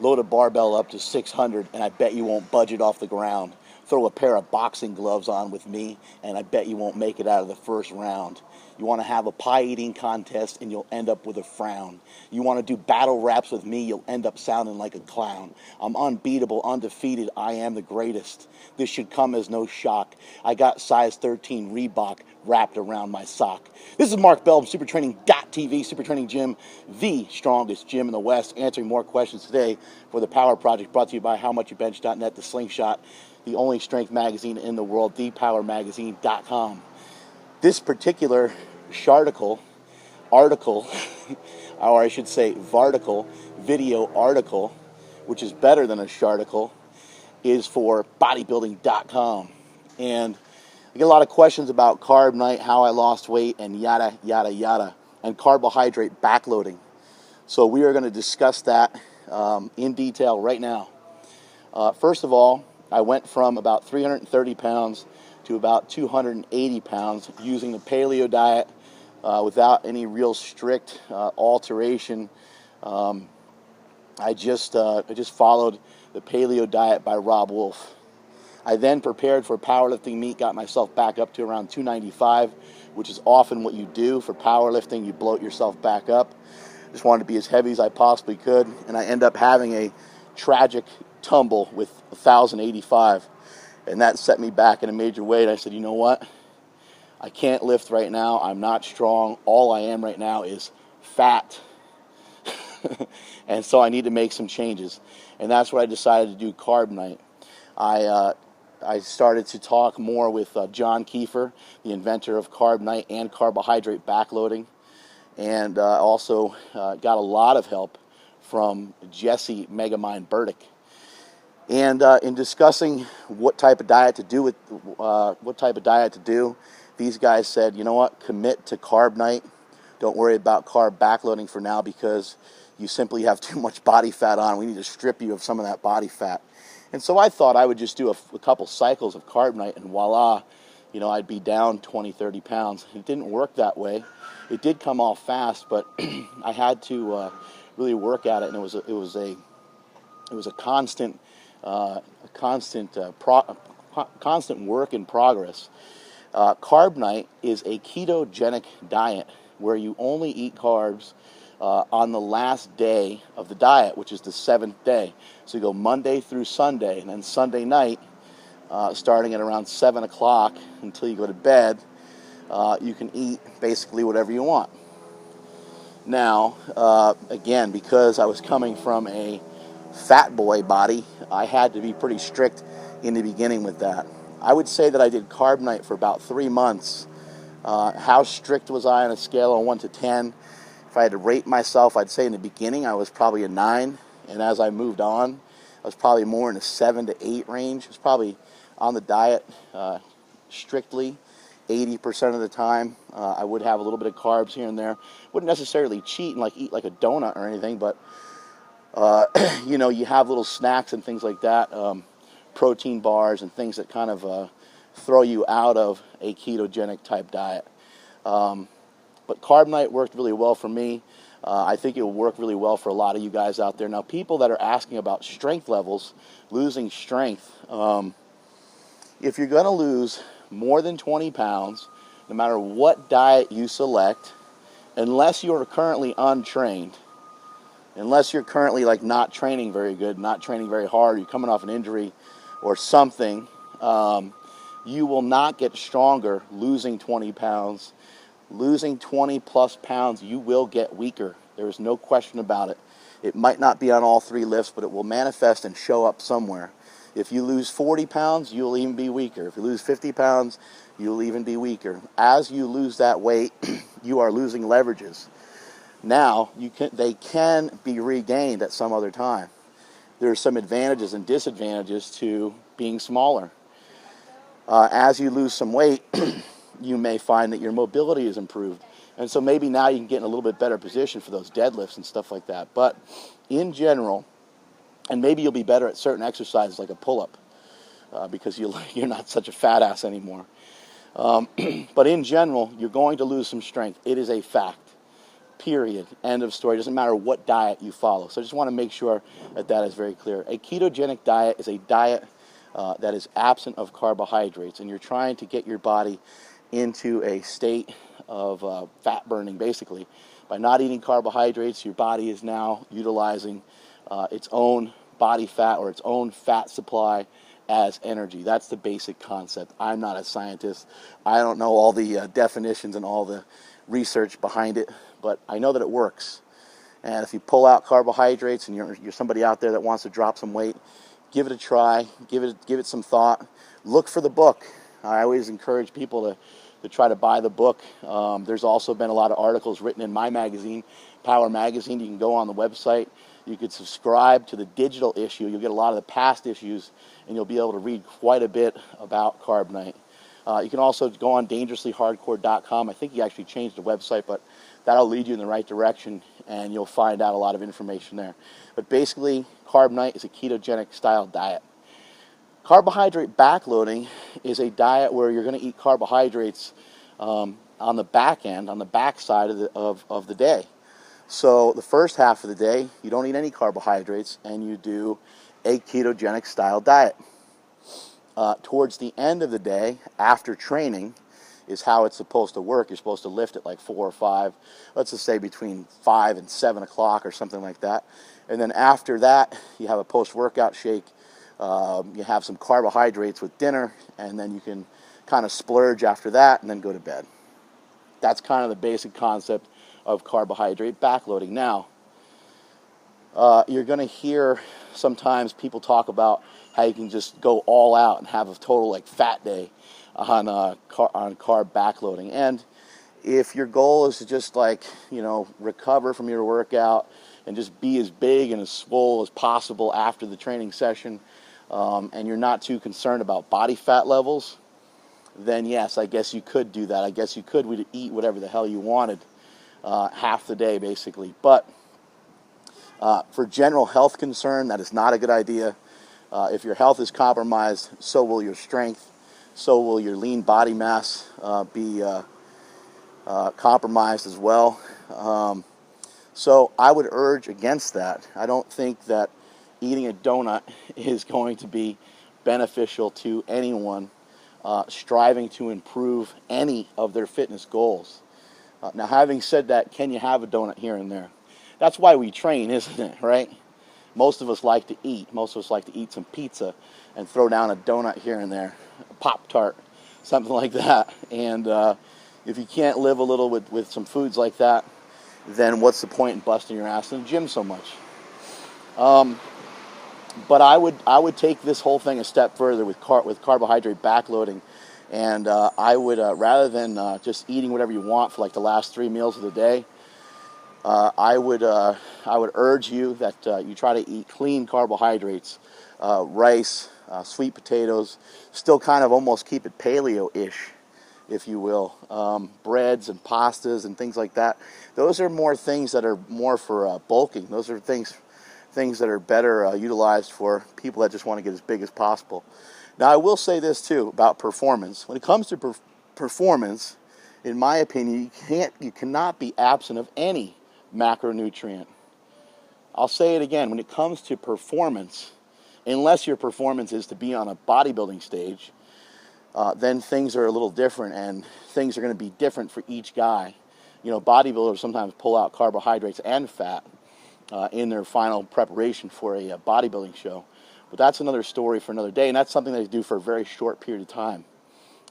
Load a barbell up to 600, and I bet you won't budge it off the ground. Throw a pair of boxing gloves on with me, and I bet you won't make it out of the first round. You want to have a pie eating contest, and you'll end up with a frown. You want to do battle raps with me, you'll end up sounding like a clown. I'm unbeatable, undefeated, I am the greatest. This should come as no shock. I got size 13 Reebok wrapped around my sock. This is Mark Bell from SuperTraining.tv, Super Training Gym, the strongest gym in the West, answering more questions today for the Power Project, brought to you by HowMuchYouBench.net, The Slingshot, the only strength magazine in the world, thepowermagazine.com. This particular article, or I should say varticle, video article, which is better than a sharticle, is for bodybuilding.com. And I get a lot of questions about CarbNite, how I lost weight, and yada, yada, yada, and carbohydrate backloading. So we are going to discuss that in detail right now. First of all, I went from about 330 pounds to about 280 pounds using the paleo diet without any real strict alteration. I just followed the paleo diet by Rob Wolf. I then prepared for powerlifting meet, got myself back up to around 295, which is often what you do for powerlifting. You bloat yourself back up. Just wanted to be as heavy as I possibly could, and I end up having a tragic tumble with 1,085, and that set me back in a major way. And I said, you know what? I can't lift right now. I'm not strong. All I am right now is fat. And so I need to make some changes. And that's what I decided to do CarbNite. I started to talk more with John Kiefer, the inventor of CarbNite and Carbohydrate Backloading. And also got a lot of help from Jesse Megamind Burdick. And in discussing what type of diet to do, these guys said, you know what, commit to CarbNite. Don't worry about carb backloading for now because you simply have too much body fat on. We need to strip you of some of that body fat. And so I thought I would just do a couple cycles of CarbNite, and voila, you know, I'd be down 20, 30 pounds. It didn't work that way. It did come off fast, but I had to really work at it, and it was a constant work in progress. CarbNite is a ketogenic diet where you only eat carbs on the last day of the diet, which is the 7th day. So you go Monday through Sunday, and then Sunday night, starting at around 7 o'clock until you go to bed, you can eat basically whatever you want. Now, again, because I was coming from a fat boy body, I had to be pretty strict in the beginning with that. I would say that I did CarbNite for about 3 months. How strict was I on a scale of 1 to 10? If I had to rate myself, I'd say in the beginning I was probably a 9, and as I moved on, I was probably more in a 7 to 8 range. I was probably on the diet strictly 80% of the time. I would have a little bit of carbs here and there. Wouldn't necessarily cheat and eat like a donut or anything, but you know, you have little snacks and things like that, protein bars and things that kind of throw you out of a ketogenic type diet. But CarbNite worked really well for me. I think it will work really well for a lot of you guys out there. Now, people that are asking about strength levels, losing strength, if you're going to lose more than 20 pounds, no matter what diet you select, unless you're currently untrained, unless you're currently not training very good, not training very hard, you're coming off an injury or something, you will not get stronger losing 20 pounds. Losing 20 plus pounds, you will get weaker. There is no question about it. It might not be on all 3 lifts, but it will manifest and show up somewhere. If you lose 40 pounds, you'll even be weaker. If you lose 50 pounds, you'll even be weaker. As you lose that weight, you are losing leverages. Now, they can be regained at some other time. There are some advantages and disadvantages to being smaller. As you lose some weight, you may find that your mobility is improved. And so maybe now you can get in a little bit better position for those deadlifts and stuff like that. But in general, and maybe you'll be better at certain exercises like a pull-up because you're not such a fat ass anymore. But in general, you're going to lose some strength. It is a fact. period, end of story. It doesn't matter what diet you follow. So I just want to make sure that that is very clear. A ketogenic diet is a diet that is absent of carbohydrates, and you're trying to get your body into a state of fat burning, basically. By not eating carbohydrates, your body is now utilizing its own body fat or its own fat supply as energy. That's the basic concept. I'm not a scientist. I don't know all the definitions and all the research behind it, but I know that it works. And if you pull out carbohydrates and you're somebody out there that wants to drop some weight, give it a try, give it some thought. Look for the book. I always encourage people to try to buy the book. There's also been a lot of articles written in my magazine, Power Magazine. You can go on the website. You could subscribe to the digital issue. You'll get a lot of the past issues, and you'll be able to read quite a bit about CarbNite. You can also go on dangerouslyhardcore.com. I think he actually changed the website, but that'll lead you in the right direction, and you'll find out a lot of information there. But basically, CarbNite is a ketogenic style diet. Carbohydrate backloading is a diet where you're going to eat carbohydrates on the back end, on the back side of the day. So the first half of the day, you don't eat any carbohydrates, and you do a ketogenic style diet. Towards the end of the day, after training, is how it's supposed to work. You're supposed to lift at like 4 or 5, let's just say between 5 and 7 o'clock or something like that. And then after that, you have a post-workout shake. You have some carbohydrates with dinner, and then you can kind of splurge after that and then go to bed. That's kind of the basic concept of carbohydrate backloading. Now, you're going to hear sometimes people talk about how you can just go all out and have a total like fat day on carb backloading. And if your goal is to just recover from your workout and just be as big and as swole as possible after the training session, and you're not too concerned about body fat levels, then yes, I guess you could do that. I guess you could eat whatever the hell you wanted half the day, basically. But for general health concern, that is not a good idea. If your health is compromised, so will your strength, so will your lean body mass be compromised as well. So I would urge against that. I don't think that eating a donut is going to be beneficial to anyone striving to improve any of their fitness goals. Now, having said that, can you have a donut here and there? That's why we train, isn't it, right? Most of us like to eat. Most of us like to eat some pizza and throw down a donut here and there, a Pop-Tart, something like that. And if you can't live a little with some foods like that, then what's the point in busting your ass in the gym so much? But I would take this whole thing a step further with carbohydrate backloading, and I would rather than just eating whatever you want for like the last 3 meals of the day, I would urge you that you try to eat clean carbohydrates, rice, sweet potatoes, still kind of almost keep it paleo-ish, if you will. Breads and pastas and things like that. Those are more things that are more for bulking. Those are things that are better utilized for people that just want to get as big as possible. Now, I will say this too about performance. When it comes to performance, in my opinion, you cannot be absent of any macronutrient. I'll say it again. When it comes to performance, unless your performance is to be on a bodybuilding stage, then things are a little different, and things are going to be different for each guy. You know, bodybuilders sometimes pull out carbohydrates and fat in their final preparation for a bodybuilding show. But that's another story for another day, and that's something they do for a very short period of time.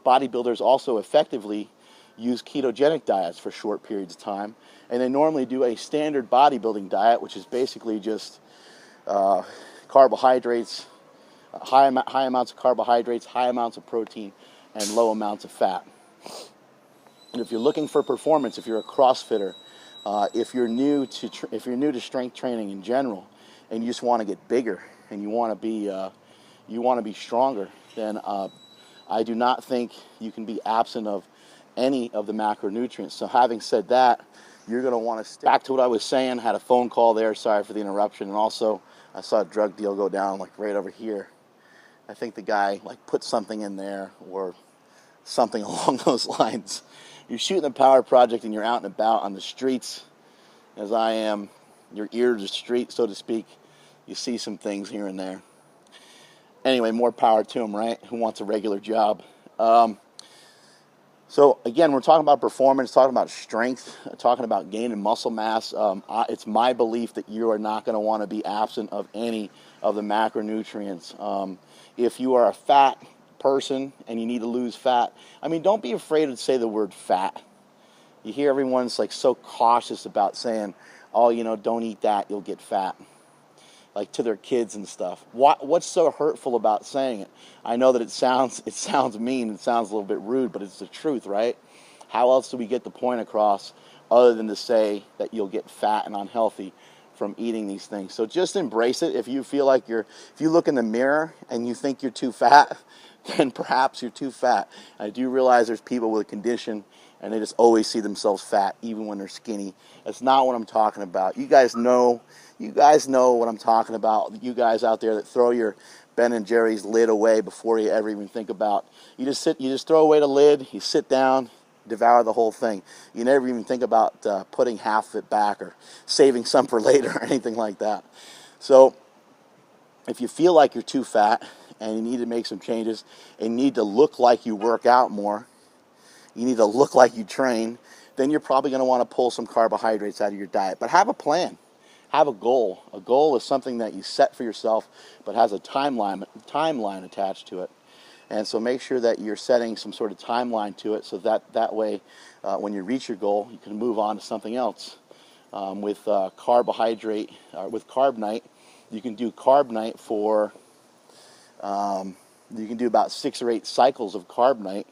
Bodybuilders also effectively use ketogenic diets for short periods of time, and they normally do a standard bodybuilding diet, which is basically just carbohydrates, high amounts of carbohydrates, high amounts of protein, and low amounts of fat. And if you're looking for performance, if you're a CrossFitter, if you're new to strength training in general, and you just want to get bigger and you want to be stronger, then I do not think you can be absent of any of the macronutrients. So having said that, you're going to want to back to what I was saying. Had a phone call there. Sorry for the interruption. And also, I saw a drug deal go down like right over here. I think the guy like put something in there or something along those lines. You're shooting the power project and you're out and about on the streets. as I am your ear to the street, so to speak. You see some things here and there. Anyway, more power to him, right? Who wants a regular job? So again, we're talking about performance, talking about strength, talking about gaining muscle mass. It's my belief that you are not going to want to be absent of any of the macronutrients. If you are a fat person and you need to lose fat, I mean, don't be afraid to say the word fat. You hear everyone's like so cautious about saying, oh, you know, don't eat that, you'll get fat. Like to their kids and stuff. What's so hurtful about saying it? I know that it sounds mean, it sounds a little bit rude, but it's the truth, right? How else do we get the point across other than to say that you'll get fat and unhealthy from eating these things? So just embrace it. If you feel like if you look in the mirror and you think you're too fat, then perhaps you're too fat. I do realize there's people with a condition and they just always see themselves fat even when they're skinny. That's not what I'm talking about. You guys know what I'm talking about. You guys out there that throw your Ben and Jerry's lid away before you ever even think about. You just throw away the lid, you sit down, devour the whole thing. You never even think about putting half of it back or saving some for later or anything like that. So if you feel like you're too fat and you need to make some changes and you need to look like you work out more, you need to look like you train, then you're probably going to want to pull some carbohydrates out of your diet. But have a plan. Have a goal. A goal is something that you set for yourself but has a timeline attached to it. And so make sure that you're setting some sort of timeline to it so that way when you reach your goal, you can move on to something else. With CarbNite, you can do CarbNite for, you can do about 6 or 8 cycles of CarbNite.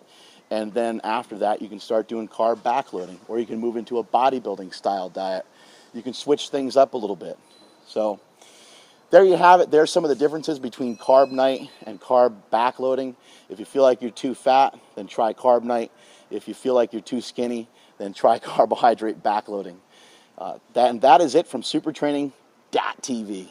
And then after that, you can start doing carb backloading, or you can move into a bodybuilding style diet. You can switch things up a little bit. So there you have it. There's some of the differences between CarbNite and carb backloading. If you feel like you're too fat, then try CarbNite. If you feel like you're too skinny, then try Carbohydrate Backloading. That is it from supertraining.tv.